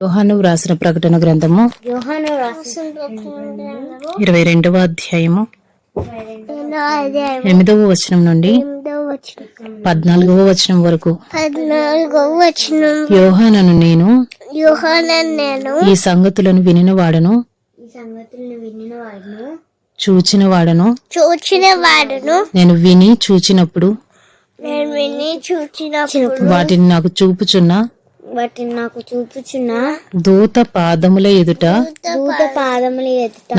యోహాను వ్రాసిన ప్రకటన గ్రంథము 22వ అధ్యాయము 8వ వచనం నుండి 14వ వచనం వరకు. యోహానను నేను ఈ సంగతులను వినినవాడను, చూచినవాడను. నేను విని చూచినప్పుడు వాటిని నాకు చూపుచున్న దూత పాదముల ఎదుట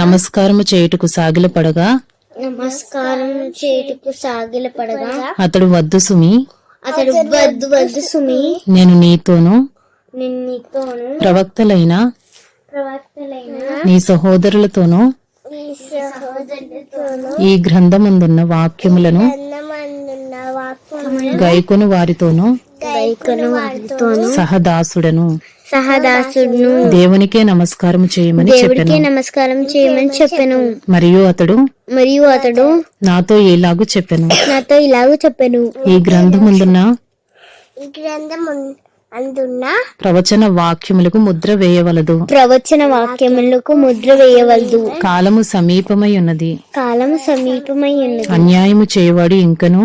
నమస్కారము చేయుటకు సాగిలపడగా అతడు వద్దు సుమి, నేను నీతోను ప్రవక్తలైన నీ సహోదరులతోనూ ఈ గ్రంథమందున్న వాక్యములను గైకొను వారితోనూ సహదాసుడను దేవునికే నమస్కారం చేయమని చెప్పెను. మరియు అతడు నాతో ఇలాగు చెప్పెను, ఈ గ్రంథమందున్న ప్రవచన వాక్యములకు ముద్ర వేయవలదు. కాలము సమీపమై ఉన్నది. అన్యాయము చేయవాడు ఇంకను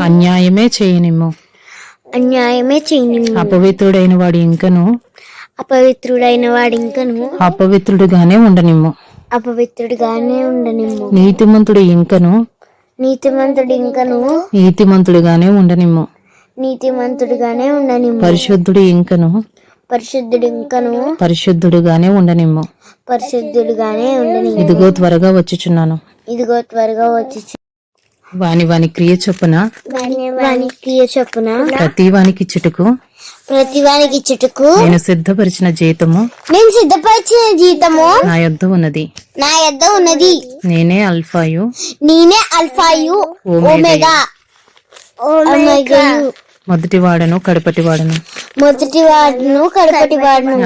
అన్యాయమే చేయనిమ్ము. అపవిత్రుడైన వాడు ఇంకను అపవిత్రుడుగానే ఉండనిమ్ము. నీతిమంతుడు ఇంకను నీతిమంతుడుగానే ఉండనిమ్ము. పరిశుద్ధుడు ఇంకను పరిశుద్ధుడుగానే ఉండనిమ్ము. ఇదిగో త్వరగా వచ్చుచున్నాను. వాని క్రియ చొప్పున ప్రతి వానికి ఇచ్చుటకు నేను సిద్ధపరిచిన జీతము నా యొద్ద ఉన్నది. నేనే అల్ఫాయు ఓమెగా, మొదటివాడను కడపటివాడను,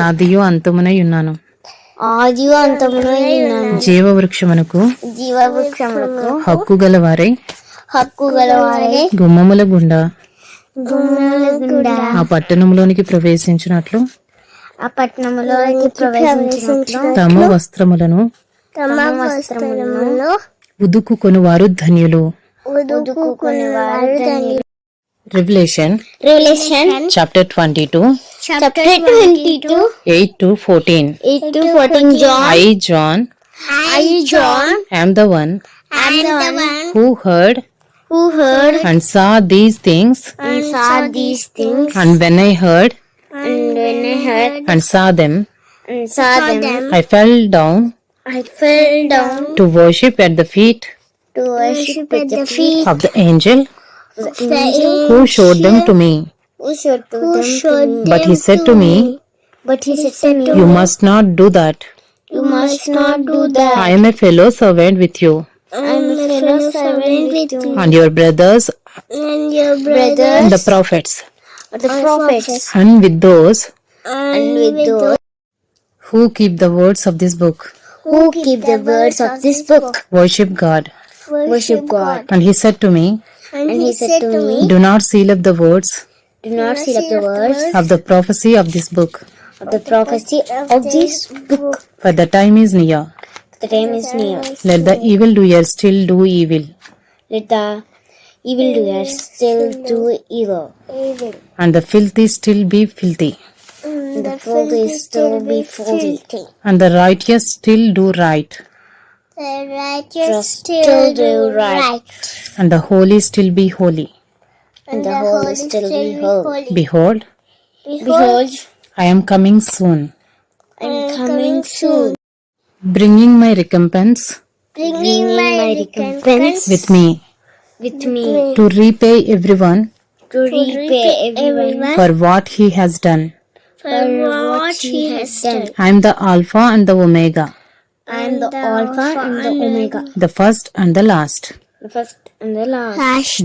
ఆదియు అంతమునై ఉన్నాను. జీవవృక్షమునకు హక్కు గలవారై గుమ్మముల గుండా ఆ పట్టణంలోనికి ప్రవేశించినట్లు తమ వస్త్రములను ఉదుకుకొనువారు ధన్యులు. Revelation chapter 22 8-14. I John am the one who heard and saw these things, and when I heard and saw them, I fell down to worship at the feet of the angel who showed them to me. But he said to me, you must not do that. I am a fellow servant with you and your brothers and the prophets, and with those who keep the words of this book. Worship God. And he said to me, do not seal up the words of the prophecy of this book, for the time is near. Let the evildoer still do evil, and the filthy still be filthy, and the righteous still do right, and the holy still be holy. Behold, I am coming soon, bringing my recompense with me, to repay everyone for what he has done. I am the Alpha and the Omega, the first and the last,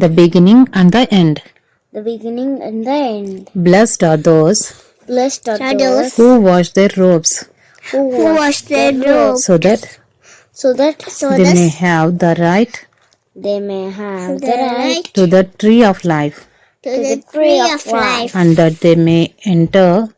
the beginning and the end. Blessed are those who wash their robes, so that they may have the right to the tree of life to the tree of life, and that they may enter